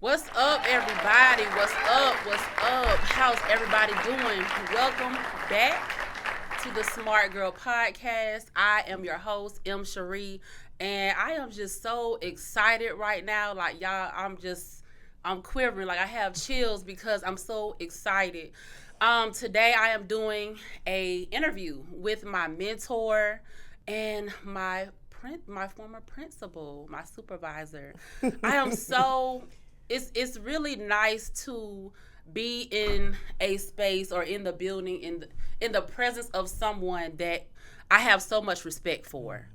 What's up, everybody? What's up? What's up? How's everybody doing? Welcome back to the Smart Girl Podcast. I am your host, M. Cherie, and I am just so excited right now. Like, y'all, I'm quivering. Like, I have chills because I'm so excited. Today I am doing a interview with my mentor and my former principal, my supervisor. I am so it's really nice to be in a space or in the building in the presence of someone that I have so much respect for.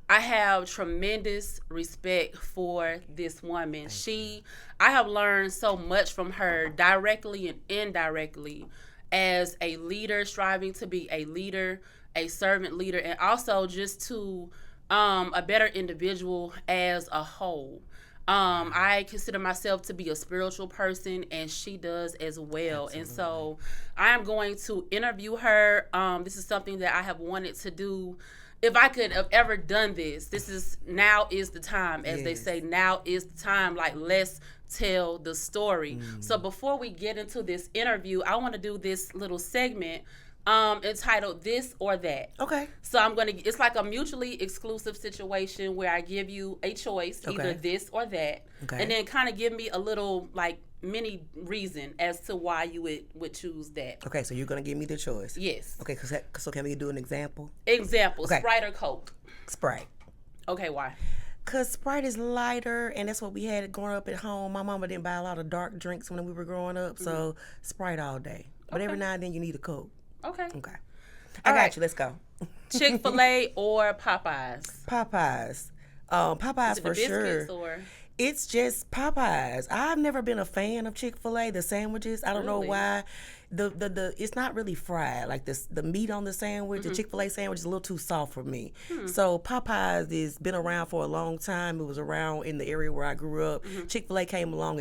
I have tremendous respect for this woman. I have learned so much from her directly and indirectly as a leader, striving to be a leader, a servant leader, and also just to a better individual as a whole. I consider myself to be a spiritual person, and she does as well. Absolutely. And so I am going to interview her. This is something that I have wanted to do. If I could have ever done this is now is the time, as they say. Now is the time. Like, let's tell the story. So before we get into this interview, I want to do this little segment entitled This or That. Okay. So it's like a mutually exclusive situation where I give you a choice, either this or that. Okay. And then kind of give me a little like mini reason as to why you would choose that. Okay, so you're going to give me the choice. Yes. Okay, so can we do an example? Example, okay. Sprite or Coke? Sprite. Okay, why? Because Sprite is lighter, and that's what we had growing up at home. My mama didn't buy a lot of dark drinks when we were growing up, so Sprite all day. But every now and then you need a Coke. Okay. I got you. Let's go. Chick-fil-A or Popeyes? Popeyes. Popeyes for sure. Or? It's just Popeyes. I've never been a fan of Chick-fil-A, the sandwiches. I don't know why. The it's not really fried. Like the meat on the sandwich, the Chick-fil-A sandwich is a little too soft for me. So Popeyes has been around for a long time. It was around in the area where I grew up. Chick-fil-A came along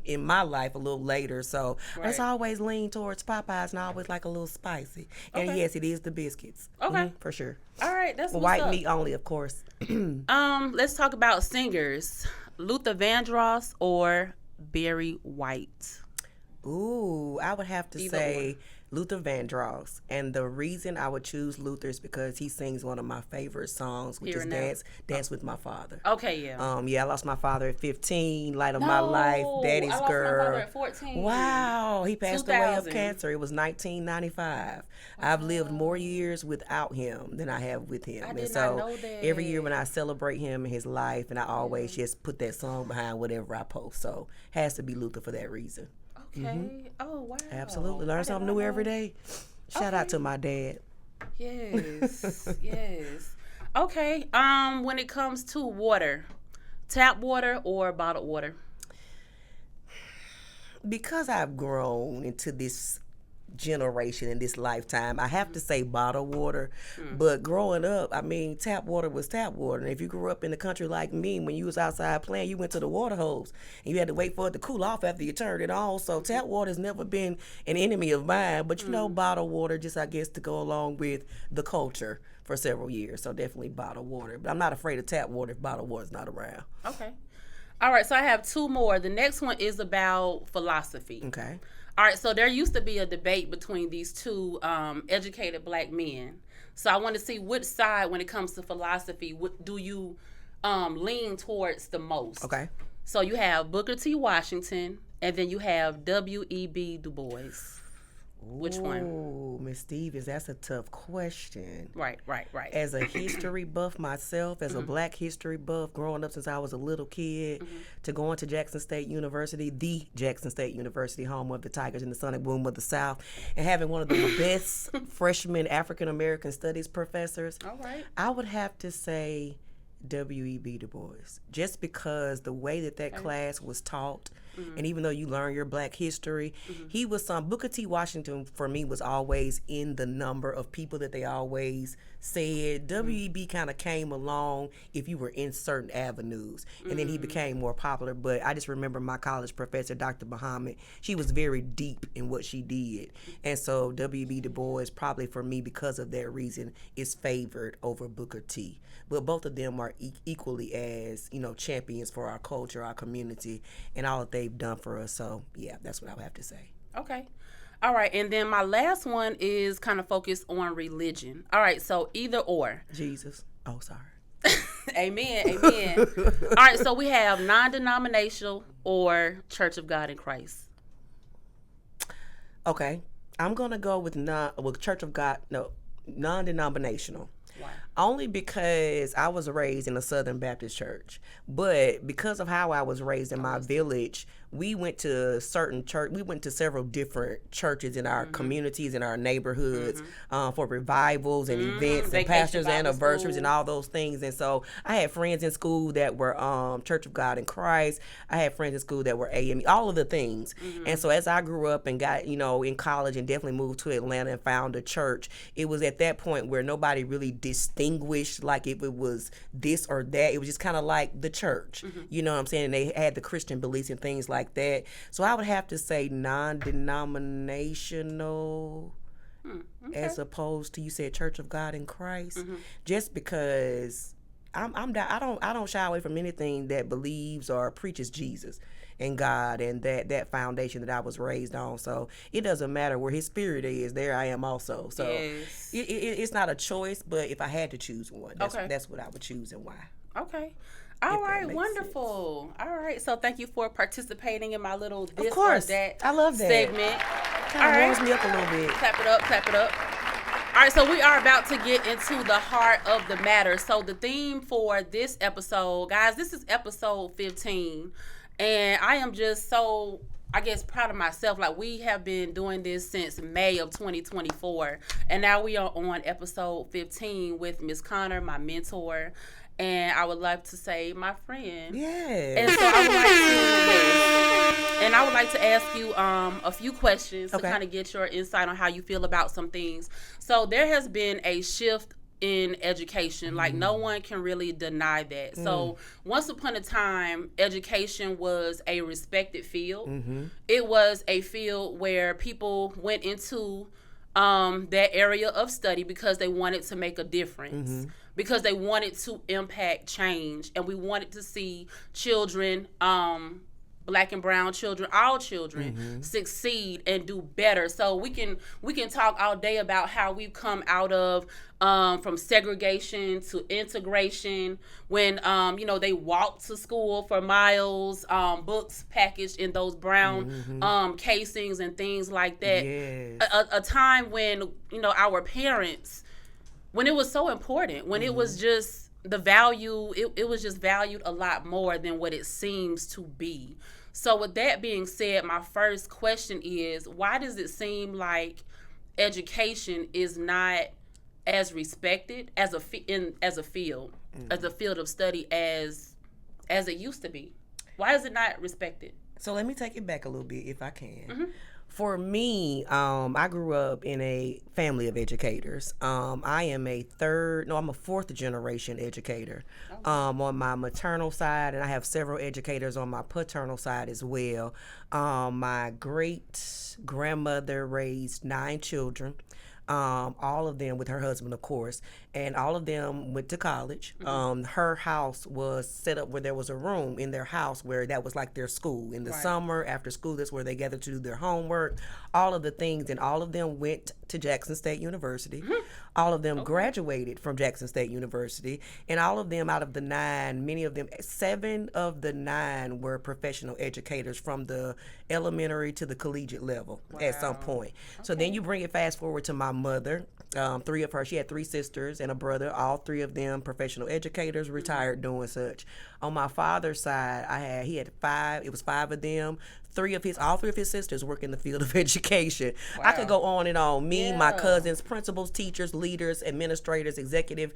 in my life a little later. So it's always leaned towards Popeyes, and I always like a little spicy. And yes, it is the biscuits. Okay. For sure. All right, that's what's white up. Meat only, of course. Let's talk about singers. Luther Vandross or Barry White? Ooh, I would have to say Luther Vandross. And the reason I would choose Luther is because he sings one of my favorite songs, which is Dance with My Father. Okay, yeah. I lost my father at 15, light of my life, daddy's I lost girl. my father at 14. Wow, he passed away of cancer. It was 1995. Wow. I've lived more years without him than I have with him. I did not know that. Every year when I celebrate him and his life, and I always just put that song behind whatever I post. So has to be Luther for that reason. Okay. Oh, wow. Absolutely. Learn something new every day. Shout out to my dad. Yes. Yes. Okay. When it comes to water, tap water or bottled water? Because I've grown into this generation in this lifetime, I have to say bottled water. But growing up, I mean, tap water was tap water. And if you grew up in the country like me, when you was outside playing, you went to the water hose and you had to wait for it to cool off after you turned it on. So tap water has never been an enemy of mine. But bottled water, just I guess to go along with the culture for several years. So definitely bottled water. But I'm not afraid of tap water if bottled water's not around. Okay. All right, so I have two more. The next one is about philosophy. Okay. All right, so there used to be a debate between these two educated black men. So I want to see which side, when it comes to philosophy, do you lean towards the most? Okay. So you have Booker T. Washington, and then you have W.E.B. Du Bois. Which one? Oh, Miss Stevens, that's a tough question. Right. As a history buff myself, as a black history buff, growing up since I was a little kid, to going to Jackson State University, the Jackson State University, home of the Tigers and the Sonic Boom of the South, and having one of the best freshman African-American studies professors, all right, I would have to say W.E.B. Du Bois, just because the way that class was taught, and even though you learn your black history, he was Booker T. Washington for me was always in the number of people that they always said. W.E.B. kind of came along if you were in certain avenues, and then he became more popular. But I just remember my college professor, Dr. Muhammad, she was very deep in what she did, and so W.E.B. Du Bois probably for me because of that reason is favored over Booker T. But both of them are are equally as, champions for our culture, our community, and all that they've done for us. So, yeah, that's what I would have to say. Okay. All right. And then my last one is kind of focused on religion. All right. So either or. Jesus. Oh, sorry. Amen. Amen. All right. So we have non-denominational or Church of God in Christ. Okay. I'm going to go with Church of God. No, non-denominational. Why? Only because I was raised in a Southern Baptist church. But because of how I was raised in my village, we went to several different churches in our communities, in our neighborhoods, for revivals and events and pastors' anniversaries and all those things. And so I had friends in school that were Church of God in Christ. I had friends in school that were AME, all of the things. And so as I grew up and got, in college and definitely moved to Atlanta and found a church, it was at that point where nobody really distinguished like if it was this or that. It was just kind of like the church, you know what I'm saying? And they had the Christian beliefs and things like that. So I would have to say non-denominational as opposed to, you said Church of God in Christ, just because I don't shy away from anything that believes or preaches Jesus and God and that foundation that I was raised on. So it doesn't matter where his spirit is, there I am also. So yes. It's not a choice, but if I had to choose one, that's what I would choose and why. Okay. All right, wonderful. Sense. All right, so thank you for participating in my little this of course. Or that I love that segment. Kind of warms me up a little bit. Clap it up, clap it up. All right, so we are about to get into the heart of the matter. So the theme for this episode, guys, this is episode 15, and I am just so, I guess, proud of myself. Like, we have been doing this since May of 2024, and now we are on episode 15 with Miss Connor, my mentor. And I would like to say my friend. Yeah. And so I would like to ask you a few questions to kind of get your insight on how you feel about some things. So there has been a shift in education. Like, no one can really deny that. So once upon a time, education was a respected field. It was a field where people went into that area of study because they wanted to make a difference, because they wanted to impact change, and we wanted to see children, Black and brown children, all children, succeed and do better. So we can talk all day about how we've come out of from segregation to integration, when they walked to school for miles, books packaged in those brown casings and things like that. Yes. A time when our parents, when it was so important, when it was just the value, it was just valued a lot more than what it seems to be. So with that being said, my first question is, why does it seem like education is not as respected as a field, as a field of study as it used to be? Why is it not respected? So let me take it back a little bit if I can. For me, I grew up in a family of educators. I'm a fourth generation educator on my maternal side, and I have several educators on my paternal side as well. My great grandmother raised 9 children. All of them with her husband, of course, and all of them went to college. Her house was set up where there was a room in their house where that was like their school. In the summer, after school, that's where they gathered to do their homework, all of the things, and all of them went to Jackson State University. All of them graduated from Jackson State University, and all of them, out of the 9, many of them, 7 of the 9 were professional educators from the elementary to the collegiate level at some point. So then you bring it fast forward to my mother. 3 of her, she had 3 sisters and a brother, all 3 of them professional educators, retired doing such. On my father's side, he had 5, it was 5 of them. All 3 of his sisters work in the field of education. I could go on and on. Me, my cousins, principals, teachers, leaders, administrators, executive,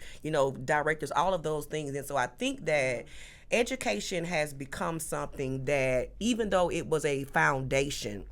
directors, all of those things. And so I think that education has become something that, even though it was a foundation,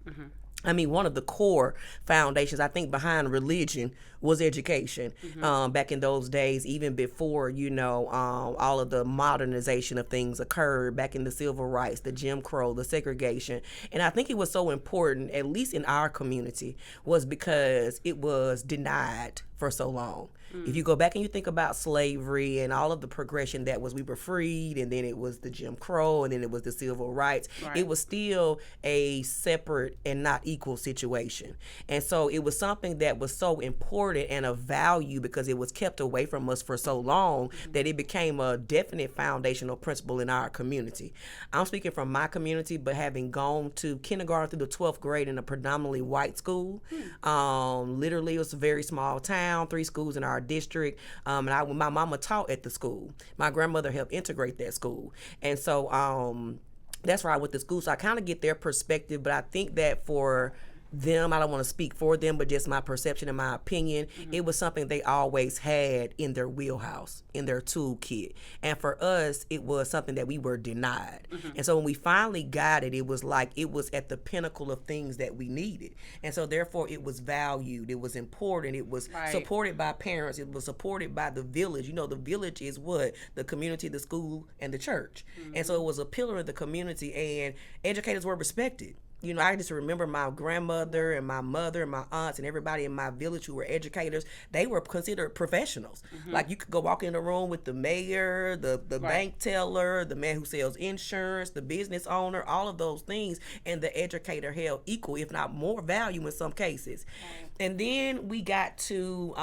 one of the core foundations, I think, behind religion was education. Back in those days, even before, all of the modernization of things occurred, back in the civil rights, the Jim Crow, the segregation. And I think it was so important, at least in our community, was because it was denied for so long. If you go back and you think about slavery and all of the progression that was, we were freed, and then it was the Jim Crow, and then it was the civil rights. Right. It was still a separate and not equal situation. And so it was something that was so important and of value because it was kept away from us for so long that it became a definite foundational principle in our community. I'm speaking from my community, but having gone to kindergarten through the 12th grade in a predominantly white school, literally it was a very small town, 3 schools in our district, and my mama taught at the school. My grandmother helped integrate that school, and so that's where I went to school. So I kind of get their perspective, but I think that for them, I don't want to speak for them, but just my perception and my opinion, it was something they always had in their wheelhouse, in their toolkit. And for us, it was something that we were denied. And so when we finally got it, it was like it was at the pinnacle of things that we needed. And so therefore it was valued, it was important, it was supported by parents, it was supported by the village. You know, the village is what? The community, the school, and the church. And so it was a pillar of the community, and educators were respected. You know, I just remember my grandmother and my mother and my aunts and everybody in my village who were educators. They were considered professionals. Like you could go walk in the room with the mayor, the bank teller, the man who sells insurance, the business owner, all of those things. And the educator held equal, if not more value in some cases. And then we got to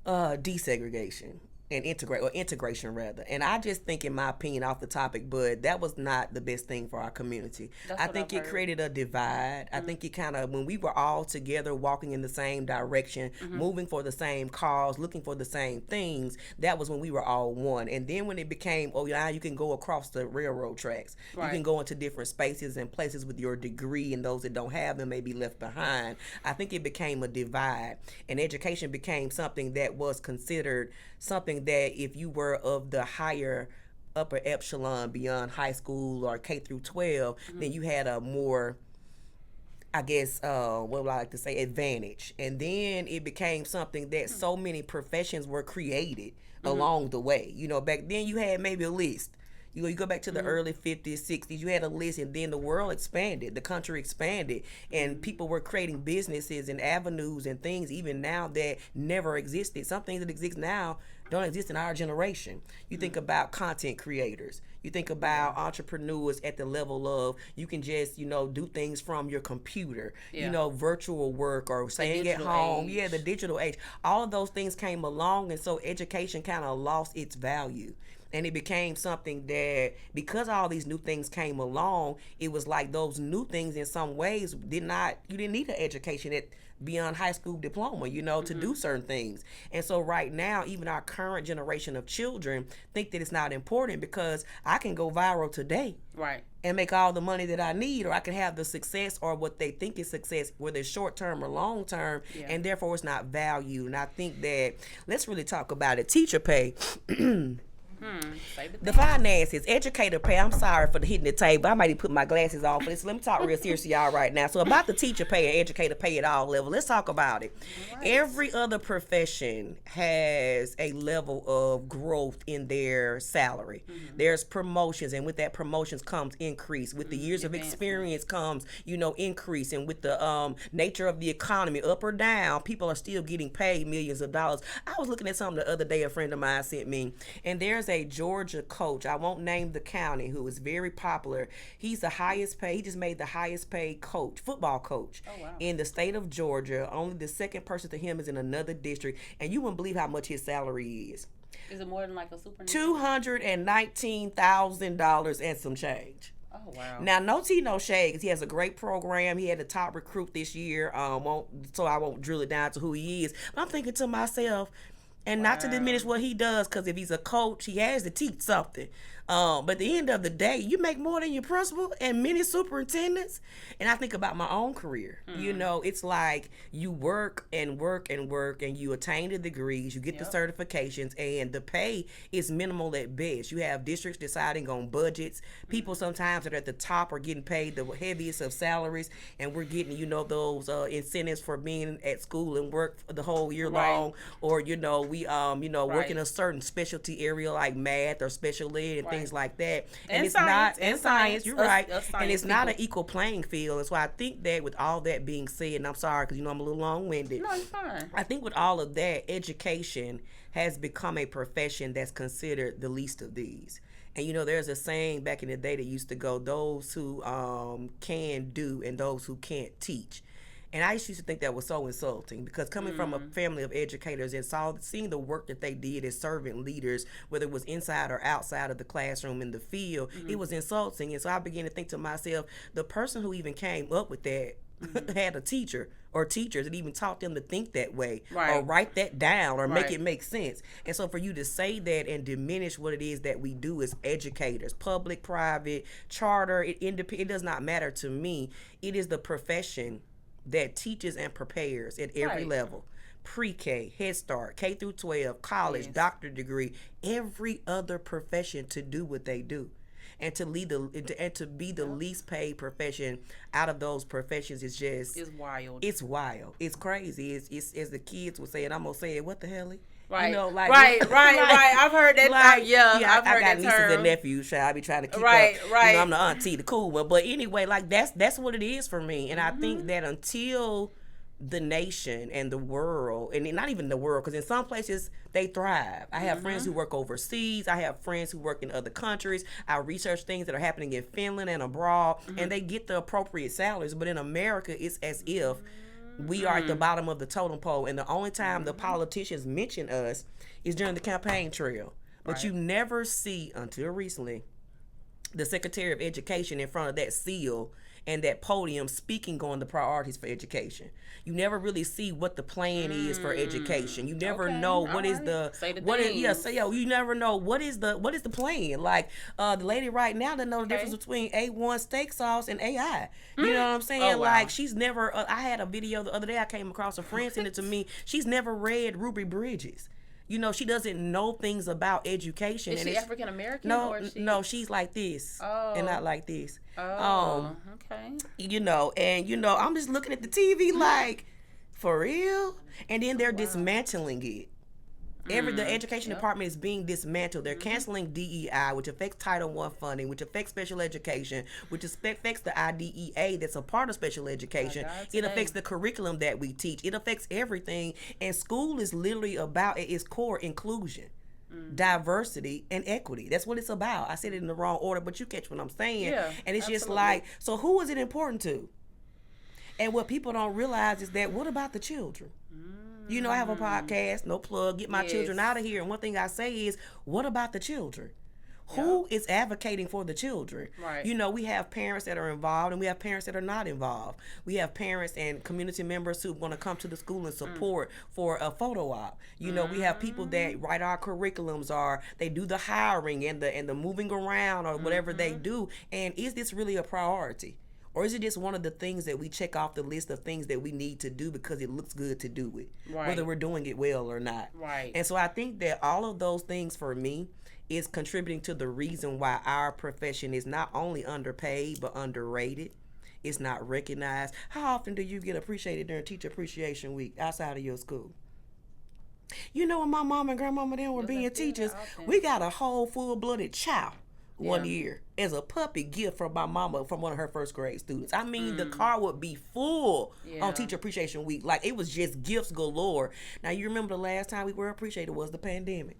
desegregation. And integration rather. And I just think, in my opinion, off the topic, but that was not the best thing for our community. I think it created a divide. I think it kind of, when we were all together walking in the same direction, moving for the same cause, looking for the same things, that was when we were all one. And then when it became, oh yeah, you can go across the railroad tracks. You can go into different spaces and places with your degree, and those that don't have them may be left behind. I think it became a divide, and education became something that was considered something that if you were of the higher upper echelon beyond high school or K through 12, then you had a more, I guess, what would I like to say, advantage. And then it became something that so many professions were created along the way. You know, back then you had maybe a list. You go back to the early 50s, 60s, you had a list, and then the world expanded, the country expanded, and people were creating businesses and avenues and things even now that never existed. Some things that exist now don't exist in our generation. You think about content creators. You think about entrepreneurs at the level of you can just, do things from your computer, virtual work or staying at home. Age. Yeah, the digital age. All of those things came along, and so education kind of lost its value. And it became something that, because all these new things came along, it was like those new things in some ways you didn't need an education at beyond high school diploma, to do certain things. And so right now, even our current generation of children think that it's not important because I can go viral today. Right. And make all the money that I need, or I can have the success or what they think is success, whether it's short term or long term, and therefore it's not valued. And I think that, let's really talk about it. Teacher pay. The finances, educator pay. I'm sorry for the hitting the table. I might even put my glasses on for this. Let me talk real serious to y'all right now. So about the teacher pay and educator pay at all levels, let's talk about it. Right. Every other profession has a level of growth in their salary. There's promotions, and with that promotions comes increase. With the years of experience comes, increase. And with the nature of the economy, up or down, people are still getting paid millions of dollars. I was looking at something the other day a friend of mine sent me, and there's a Georgia coach, I won't name the county, who is very popular. He's the highest paid, he just made the highest paid football coach in the state of Georgia. Only the second person to him is in another district, and you wouldn't believe how much his salary is. Is it more than like a super? $219,000 and some change. Oh, wow. Now, no tea, no shade, because he has a great program. He had a top recruit this year, so I won't drill it down to who he is. But I'm thinking to myself, and not to diminish what he does, because if he's a coach, he has to teach something. But at the end of the day, you make more than your principal and many superintendents. And I think about my own career. It's like you work and work and work, and you attain the degrees, you get the certifications, and the pay is minimal at best. You have districts deciding on budgets. People sometimes that are at the top are getting paid the heaviest of salaries, and we're getting, those incentives for being at school and work the whole year long, or, we work in a certain specialty area like math or special ed and things like that. And it's science, not, and science, you're right. And it's not an people. equal playing field. And so I think that with all that being said, and I'm sorry because I'm a little long-winded. No, you're fine. I think with all of that, education has become a profession that's considered the least of these. And there's a saying back in the day that used to go, those who can do and those who can't teach. And I used to think that was so insulting because coming from a family of educators and seeing the work that they did as servant leaders, whether it was inside or outside of the classroom in the field, it was insulting. And so I began to think to myself, the person who even came up with that had a teacher or teachers that even taught them to think that way or write that down or make it make sense. And so for you to say that and diminish what it is that we do as educators, public, private, charter, it does not matter to me. It is the profession that teaches and prepares at every level. Pre-K, Head Start, K through 12, college, doctorate degree, every other profession to do what they do. And to be the least paid profession out of those professions is just wild. It's wild. It's crazy. It's as the kids would say, and I'm gonna say it. What the hell? Right. Right. I've heard that. I've heard that nieces term. and nephews. I be trying to keep up. Right. I'm the auntie, the cool one. But anyway, that's what it is for me. And I think that until the nation and the world, and not even the world, because in some places they thrive. I have friends who work overseas. I have friends who work in other countries. I research things that are happening in Finland and abroad, and they get the appropriate salaries. But in America, it's as if we are at the bottom of the totem pole, and the only time the politicians mention us is during the campaign trail. But you never see, until recently, the Secretary of Education in front of that seal and that podium speaking on the priorities for education. You never really see what the plan is for education. You never know what is the you never know what is the plan. Like the lady right now that know the difference between A1 steak sauce and AI. You know what I'm saying? Oh, wow. Like she's never I had a video the other day I came across, a friend sent it to me. She's never read Ruby Bridges. She doesn't know things about education. Is she African American? No, she's like this and not like this. Okay. I'm just looking at the TV like, for real? And then they're dismantling it. The education department is being dismantled. They're canceling DEI, which affects Title I funding, which affects special education, which affects the IDEA that's a part of special education. It affects the curriculum that we teach. It affects everything. And school is literally about, at its core, inclusion, diversity, and equity. That's what it's about. I said it in the wrong order, but you catch what I'm saying. Yeah, and it's just like, so who is it important to? And what people don't realize is that, what about the children? I have a podcast, no plug, get my children out of here. And one thing I say is, what about the children? Who is advocating for the children? Right. We have parents that are involved and we have parents that are not involved. We have parents and community members who want to come to the school and support for a photo op. We have people that write our curriculums, or they do the hiring and the moving around or whatever they do. And is this really a priority? Or is it just one of the things that we check off the list of things that we need to do because it looks good to do it, whether we're doing it well or not? Right. And so I think that all of those things for me is contributing to the reason why our profession is not only underpaid but underrated. It's not recognized. How often do you get appreciated during Teacher Appreciation Week outside of your school? When my mom and grandmama then were being teachers, we got a whole full-blooded chow one year as a puppy gift from my mama from one of her first grade students. I mean, the car would be full on Teacher Appreciation Week. Like, it was just gifts galore. Now, you remember the last time we were appreciated was the pandemic.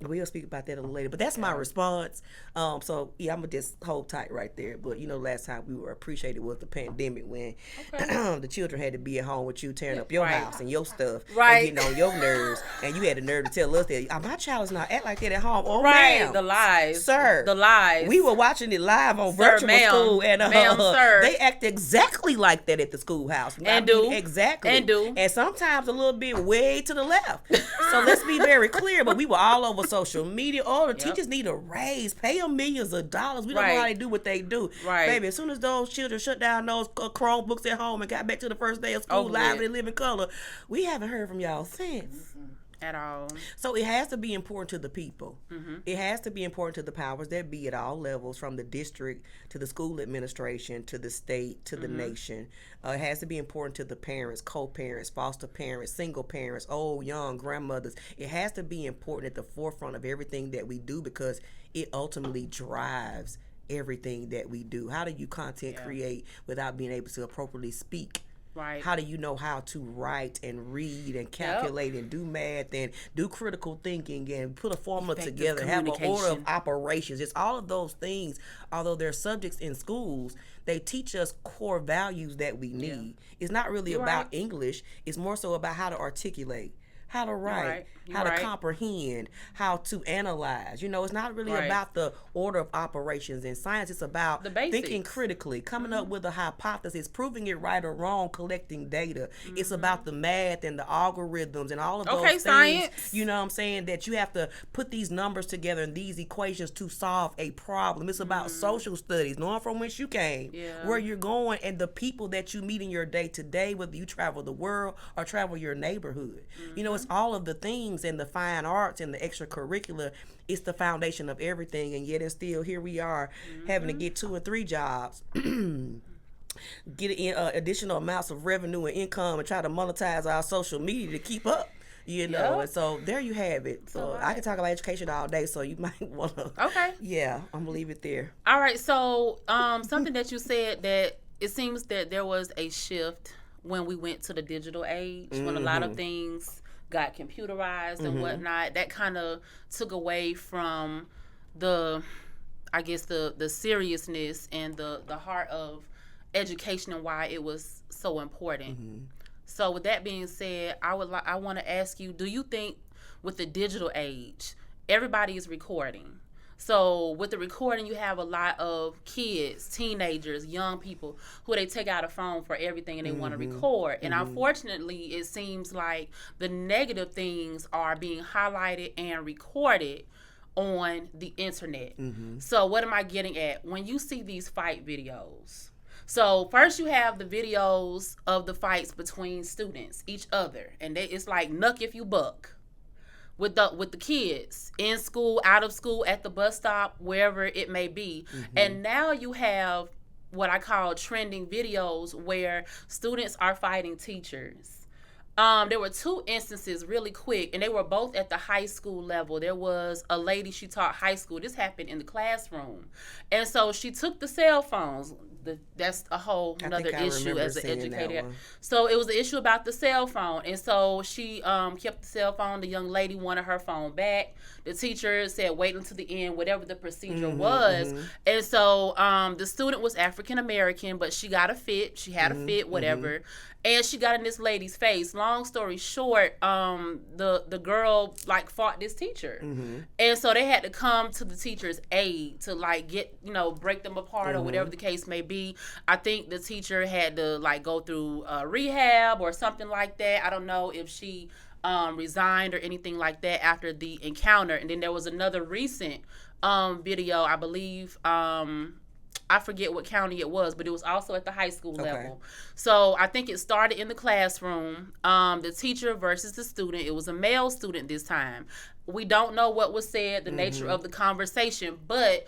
We'll speak about that a little later, but that's my response. So yeah, I'm gonna just hold tight right there. But last time we were appreciated was the pandemic when the children had to be at home with you, tearing up your house and your stuff, and getting on your nerves, and you had the nerve to tell us that my child is not act like that at home. Oh, ma'am. The lies, sir, the lies. We were watching it live on virtual school, and sir, they act exactly like that at the schoolhouse, exactly, and sometimes a little bit way to the left. So let's be very clear. But we were all over social media. The teachers need a raise. Pay them millions of dollars. We don't know how they do what they do. Baby, as soon as those children shut down those Chromebooks at home and got back to the first day of school live and live in color, we haven't heard from y'all since. At all. So it has to be important to the people. It has to be important to the powers that be at all levels, from the district to the school administration to the state to the nation. It has to be important to the parents, co-parents, foster parents, single parents, old, young, grandmothers. It has to be important at the forefront of everything that we do, because it ultimately drives everything that we do. How do you content create without being able to appropriately speak? Right. How do you know how to write and read and calculate and do math and do critical thinking and put a formula Effective together, have an order of communication. operations? It's all of those things. Although they're subjects in schools, they teach us core values that we need. It's not really You're about right. English. It's more so about how to articulate, how to write, right. You're how to right. comprehend, how to analyze. You know, it's not really Right. about the order of operations in science. It's about The basics. thinking critically, coming up with a hypothesis, proving it right or wrong, collecting data. It's about the math and the algorithms and all of those things. Science. You know what I'm saying? That you have to put these numbers together and these equations to solve a problem. It's about social studies, knowing from whence you came, Yeah. where you're going, and the people that you meet in your day to day, whether you travel the world or travel your neighborhood. You know, it's all of the things, and the fine arts and the extracurricular. It's the foundation of everything, and yet and still here we are having to get 2 or 3 jobs, get in additional amounts of revenue and income, and try to monetize our social media to keep up. You know, Yep. and so there you have it. So I can talk about education all day, so you might want to. Okay. Yeah, I'm gonna leave it there. All right. So, something that you said, that it seems that there was a shift when we went to the digital age, when a lot of things got computerized and whatnot. That kind of took away from the seriousness and the heart of education and why it was so important. So with that being said, I want to ask you, do you think with the digital age, everybody is recording? So with the recording, you have a lot of kids, teenagers, young people who they take out a phone for everything and they want to record. And unfortunately, it seems like the negative things are being highlighted and recorded on the internet. So what am I getting at? When you see these fight videos, so first you have the videos of the fights between students, each other, and it's like knuck if you buck. With the kids in school, out of school, at the bus stop, wherever it may be. And now you have what I call trending videos where students are fighting teachers. There were 2 instances really quick, and they were both at the high school level. There was a lady, she taught high school. This happened in the classroom. And so she took the cell phones. That's a whole another issue as an educator. So it was the issue about the cell phone. And so she kept the cell phone. The young lady wanted her phone back. The teacher said wait until the end, whatever the procedure was. And so the student was African American, but she got a fit. She had a fit, whatever. And she got in this lady's face. Long story short, the girl like fought this teacher. And so they had to come to the teacher's aid to like get, break them apart or whatever the case may be. I think the teacher had to like go through rehab or something like that. I don't know if she resigned or anything like that after the encounter. And then there was another recent video, I believe, I forget what county it was, but it was also at the high school level. So I think it started in the classroom, the teacher versus the student. It was a male student this time. We don't know what was said, the nature of the conversation, but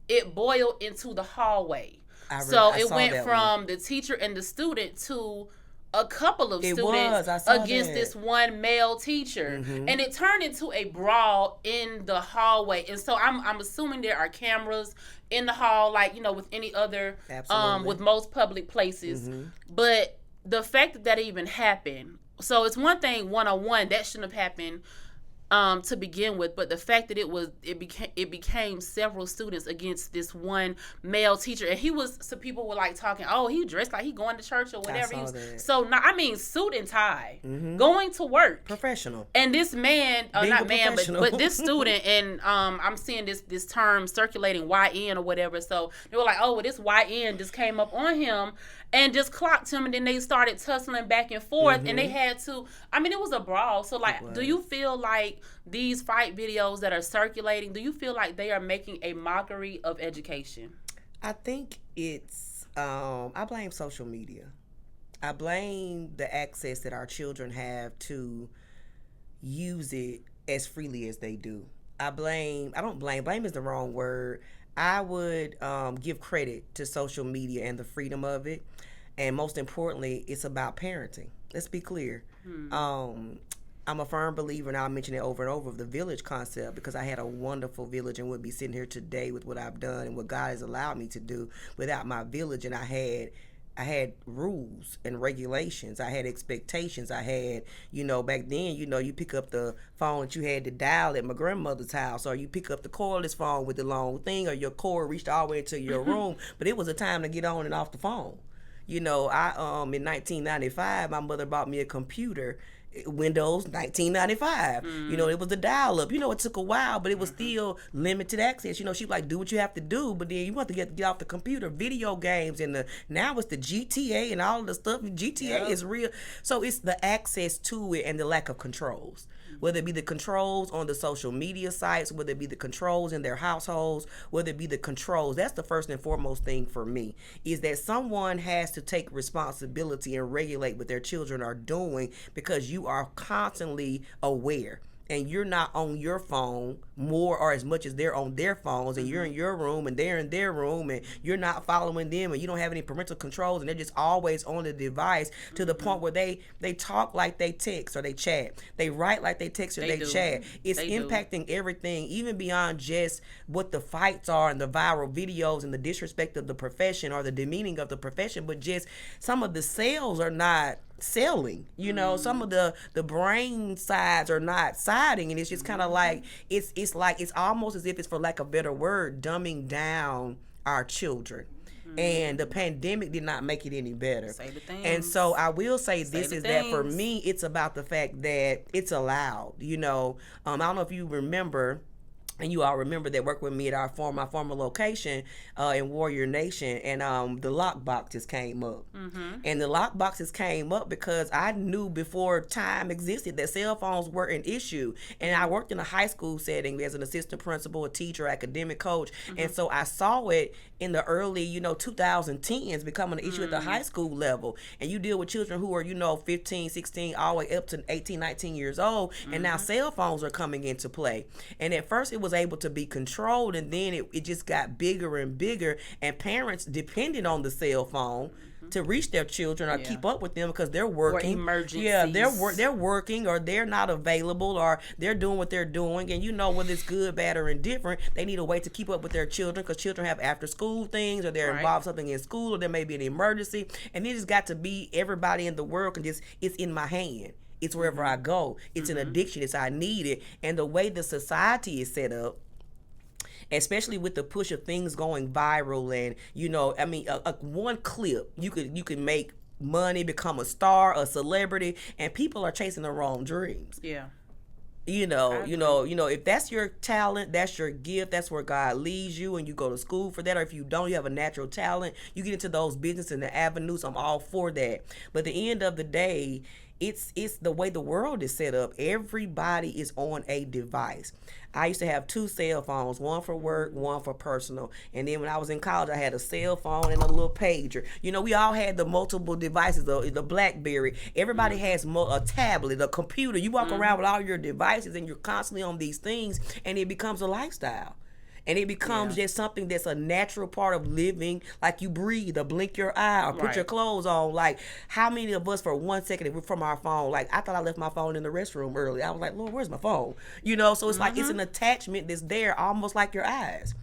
it boiled into the hallway. So it went from the teacher and the student to a couple of students against this one male teacher. And it turned into a brawl in the hallway. And so I'm assuming there are cameras in the hall, like, with any other, with most public places. But the fact that even happened, so it's one thing one-on-one, that shouldn't have happened to begin with, but the fact that it became several students against this one male teacher, and some people were like talking, oh, he dressed like he going to church or whatever. Suit and tie, going to work, professional. And this man, but this student, and I'm seeing this term circulating, YN or whatever. So they were like, oh, well, this YN just came up on him and just clocked him, and then they started tussling back and forth, and they had to. It was a brawl. So like, do you feel like these fight videos that are circulating, do you feel like they are making a mockery of education? I think it's, I blame social media. I blame the access that our children have to use it as freely as they do. Blame is the wrong word. I would give credit to social media and the freedom of it. And most importantly, it's about parenting. Let's be clear. I'm a firm believer, and I'll mention it over and over, of the village concept, because I had a wonderful village and would be sitting here today with what I've done and what God has allowed me to do without my village. And I had rules and regulations. I had expectations. I had, back then, you pick up the phone that you had to dial at my grandmother's house, or you pick up the cordless phone with the long thing, or your cord reached all the way into your room. But it was a time to get on and off the phone. In 1995, my mother bought me a computer, Windows 1995. It was a dial-up. It took a while, but it was still limited access. She like, do what you have to do, but then you want to get off the computer. Video games and now it's the GTA and all the stuff. GTA is real. So it's the access to it and the lack of controls. Whether it be the controls on the social media sites, whether it be the controls in their households, whether it be the controls. That's the first and foremost thing for me, is that someone has to take responsibility and regulate what their children are doing, because you are constantly aware. And you're not on your phone more or as much as they're on their phones, and you're in your room and they're in their room, and you're not following them, and you don't have any parental controls, and they're just always on the device, to the point where they talk like they text or they chat. They write like they text or they chat. It's impacting everything, even beyond just what the fights are and the viral videos and the disrespect of the profession or the demeaning of the profession, but just some of the sales are not selling. Some of the brain sides are not siding, and it's just kind of like it's almost as if it's, for lack of a better word, dumbing down our children. And the pandemic did not make it any better. And so I will say that for me, it's about the fact that it's allowed. I don't know if you remember, and you all remember that worked with me at my former location in Warrior Nation, and the lock boxes came up. And the lock boxes came up because I knew before time existed that cell phones were an issue. And I worked in a high school setting as an assistant principal, a teacher, academic coach. And so I saw it in the early, 2010s becoming an issue at the high school level. And you deal with children who are, 15, 16, all the way up to 18, 19 years old. And now cell phones are coming into play. And at first it was able to be controlled, and then it just got bigger and bigger, and parents depended on the cell phone to reach their children or keep up with them, because they're working. Or emergencies. Yeah, they're working, or they're not available, or they're doing what they're doing. And whether it's good, bad, or indifferent, they need a way to keep up with their children, because children have after school things, or they're involved in something in school, or there may be an emergency. And it just got to be everybody in the world can just, it's in my hand. It's wherever I go. It's an addiction. It's I need it. And the way the society is set up, especially with the push of things going viral, and one clip you could make money, become a star, a celebrity, and people are chasing the wrong dreams. If that's your talent, that's your gift, that's where God leads you, and you go to school for that, or if you don't, you have a natural talent, you get into those business and the avenues, I'm all for that. But at the end of the day, it's the way the world is set up. Everybody is on a device. I used to have 2 cell phones, one for work, one for personal. And then when I was in college, I had a cell phone and a little pager. We all had the multiple devices, the BlackBerry. Everybody has a tablet, a computer. You walk around with all your devices, and you're constantly on these things, and it becomes a lifestyle. And it becomes just something that's a natural part of living, like you breathe or blink your eye or put your clothes on. Like, how many of us for 1 second, if we're from our phone, like, I thought I left my phone in the restroom early. I was like, Lord, where's my phone? So it's like, it's an attachment that's there, almost like your eyes.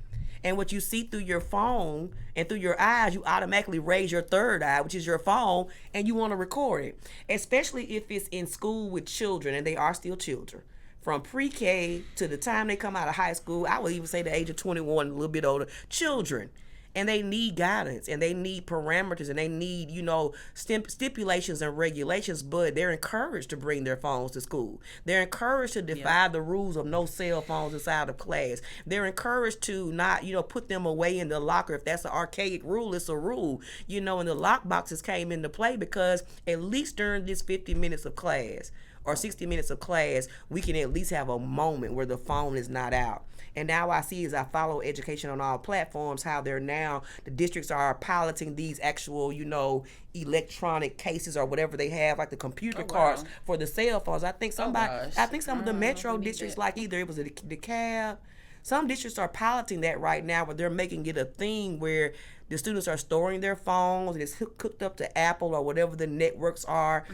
And what you see through your phone and through your eyes, you automatically raise your third eye, which is your phone, and you want to record it. Especially if it's in school with children, and they are still children. From pre-K to the time they come out of high school, I would even say the age of 21, a little bit older, children. And they need guidance, and they need parameters, and they need, stipulations and regulations, but they're encouraged to bring their phones to school. They're encouraged to defy the rules of no cell phones inside of class. They're encouraged to not, put them away in the locker. If that's an archaic rule, it's a rule. And the lock boxes came into play because at least during this 50 minutes of class, or 60 minutes of class, we can at least have a moment where the phone is not out. And now I see, as I follow education on all platforms, how the districts are piloting these actual, electronic cases or whatever they have, like the computer cards for the cell phones. I think some of the metro districts, like either it was the DeKalb, some districts are piloting that right now, where they're making it a thing where the students are storing their phones, and it's hooked up to Apple or whatever the networks are.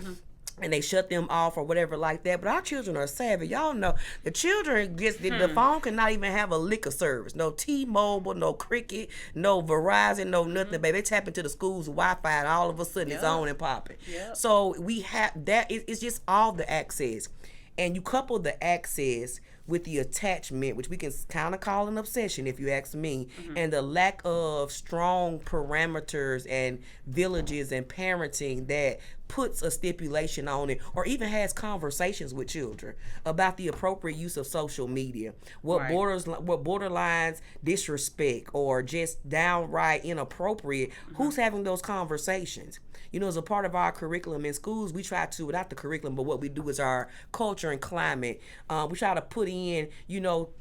And they shut them off or whatever like that. But our children are savvy. Y'all know the children the phone cannot even have a liquor service. No T-Mobile, no Cricket, no Verizon, no nothing. Baby, they tap into the school's Wi-Fi, and all of a sudden it's on and popping. So we have that. It's just all the access, and you couple the access with the attachment, which we can kind of call an obsession, if you ask me, and the lack of strong parameters and villages and parenting that puts a stipulation on it, or even has conversations with children about the appropriate use of social media, what borderlines disrespect or just downright inappropriate. Who's having those conversations? As a part of our curriculum in schools, we try to, without the curriculum, but what we do is our culture and climate. We try to put in,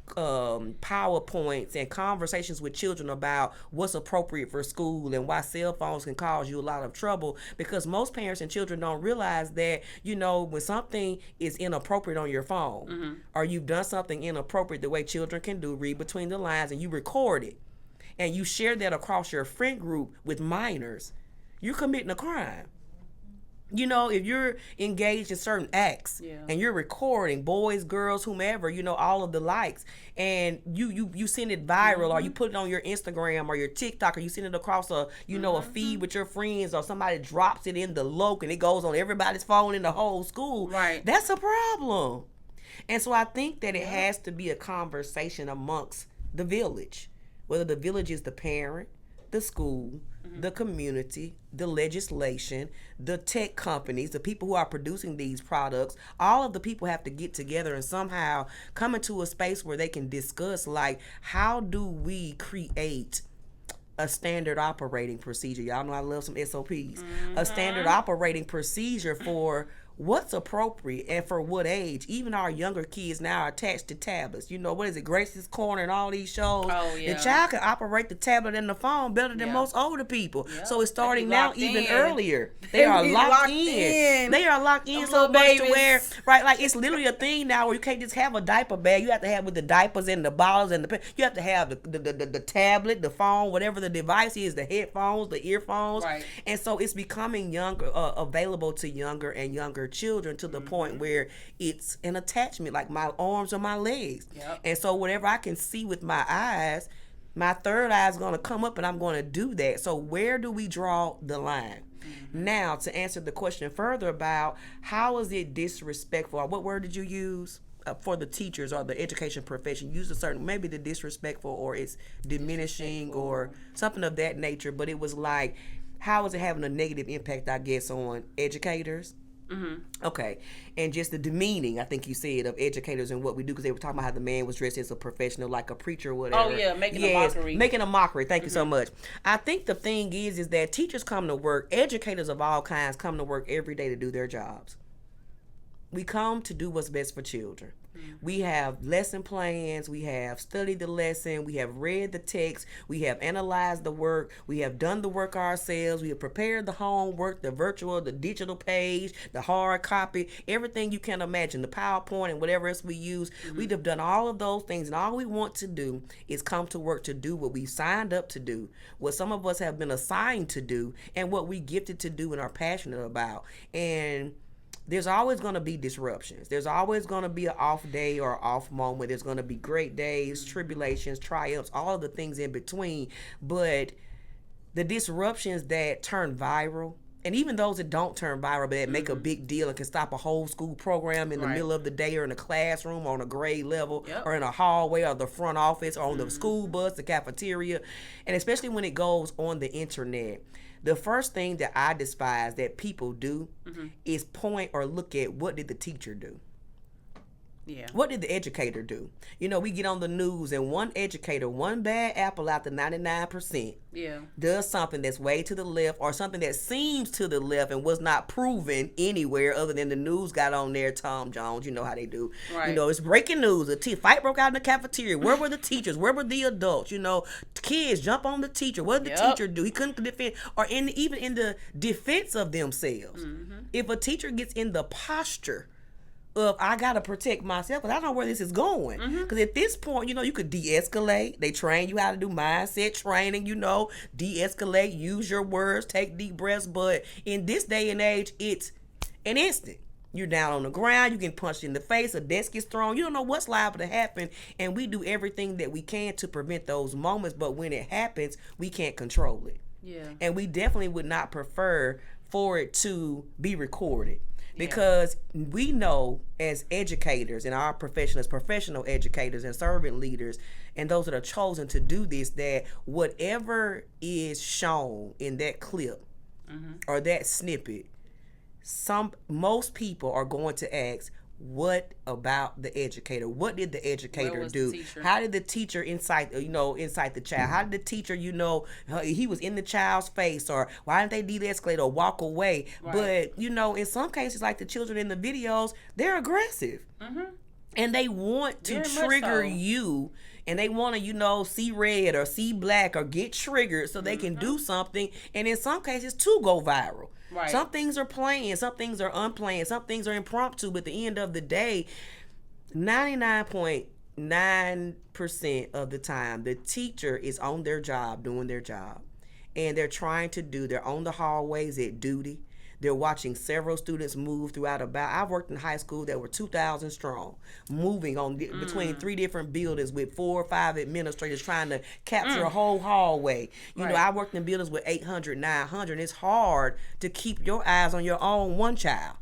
PowerPoints and conversations with children about what's appropriate for school and why cell phones can cause you a lot of trouble, because most parents and children don't realize that, when something is inappropriate on your phone, or you've done something inappropriate, the way children can do, read between the lines, and you record it, and you share that across your friend group with minors, you're committing a crime. If you're engaged in certain acts and you're recording boys, girls, whomever, all of the likes, and you send it viral, or you put it on your Instagram or your TikTok, or you send it across a feed with your friends, or somebody drops it in the loc and it goes on everybody's phone in the whole school. Right. That's a problem. And so I think that it has to be a conversation amongst the village, whether the village is the parent, the school, the community, the legislation, the tech companies, the people who are producing these products. All of the people have to get together and somehow come into a space where they can discuss, like, how do we create a standard operating procedure? Y'all know I love some SOPs. A standard operating procedure for what's appropriate and for what age. Even our younger kids now are attached to tablets. What is it, Gracie's Corner and all these shows? Oh, yeah. The child can operate the tablet and the phone better than most older people. So it's starting now even earlier. They are locked in. They are locked in so much to where, like, it's literally a thing now where you can't just have a diaper bag. You have to have with the diapers and the bottles and you have to have the tablet, the phone, whatever the device is, the headphones, the earphones. Right. And so it's becoming younger, available to younger and younger children, to the point where it's an attachment, like my arms or my legs. And so whatever I can see with my eyes, my third eye is going to come up and I'm going to do that. So where do we draw the line? Now, to answer the question further about how is it disrespectful, or what word did you use for the teachers or the education profession? Use a certain, maybe the disrespectful, or it's diminishing or something of that nature, but it was like, how is it having a negative impact, I guess, on educators? Okay. And just the demeaning, I think you said, of educators and what we do, because they were talking about how the man was dressed as a professional, like a preacher or whatever. Oh, yeah, making a mockery. Making a mockery. Thank you so much. I think the thing is that teachers come to work, educators of all kinds come to work every day to do their jobs. We come to do what's best for children. We have lesson plans, we have studied the lesson, we have read the text, we have analyzed the work, we have done the work ourselves, we have prepared the homework, the virtual, the digital page, the hard copy, everything you can imagine, the PowerPoint and whatever else we use. We've done all of those things, and all we want to do is come to work to do what we signed up to do, what some of us have been assigned to do, and what we gifted to do and are passionate about. And there's always going to be disruptions. There's always going to be an off day or off moment. There's going to be great days, tribulations, triumphs, all of the things in between. But the disruptions that turn viral, and even those that don't turn viral, but that make a big deal and can stop a whole school program in the middle of the day, or in a classroom, or on a grade level, or in a hallway, or the front office, or on the school bus, the cafeteria, and especially when it goes on the internet. The first thing that I despise that people do is point or look at, what did the teacher do? Yeah. What did the educator do? You know, we get on the news and one educator, one bad apple out the 99%, Yeah. does something that's way to the left or something that seems to the left and was not proven anywhere other than the news got on there. Tom Jones, you know how they do. Right. You know, it's breaking news. A fight broke out in the cafeteria. Where were the teachers? Where were the adults? You know, kids jump on the teacher. What did the Yep. teacher do? He couldn't defend, or even in the defense of themselves. If a teacher gets in the posture of I gotta protect myself because I don't know where this is going. Because at this point, you know, you could de-escalate. They train you how to do mindset training. You know, de-escalate, use your words, take deep breaths. But in this day and age, it's an instant. You're down on the ground. You get punched in the face. A desk gets thrown. You don't know what's liable to happen, and we do everything that we can to prevent those moments. But when it happens, we can't control it. Yeah. And we definitely would not prefer for it to be recorded. Because we know as educators and our profession as professional educators and servant leaders and those that are chosen to do this, that whatever is shown in that clip or that snippet, most people are going to ask, what about the educator? What did the educator do? How did the teacher incite the child? How did the teacher, he was in the child's face, or why didn't they de-escalate or walk away? Right. But, in some cases, like the children in the videos, they're aggressive. And they want to trigger you, and they want to, see red or see black or get triggered so they can do something. And in some cases, to go viral. Right. Some things are planned, some things are unplanned, some things are impromptu, but at the end of the day, 99.9% of the time, the teacher is on their job, doing their job. And they're they're on the hallways at duty. They're watching several students move throughout I've worked in high school that were 2,000 strong, moving on between 3 different buildings with 4 or 5 administrators trying to capture a whole hallway. You know, I worked in buildings with 800, 900. It's hard to keep your eyes on your own one child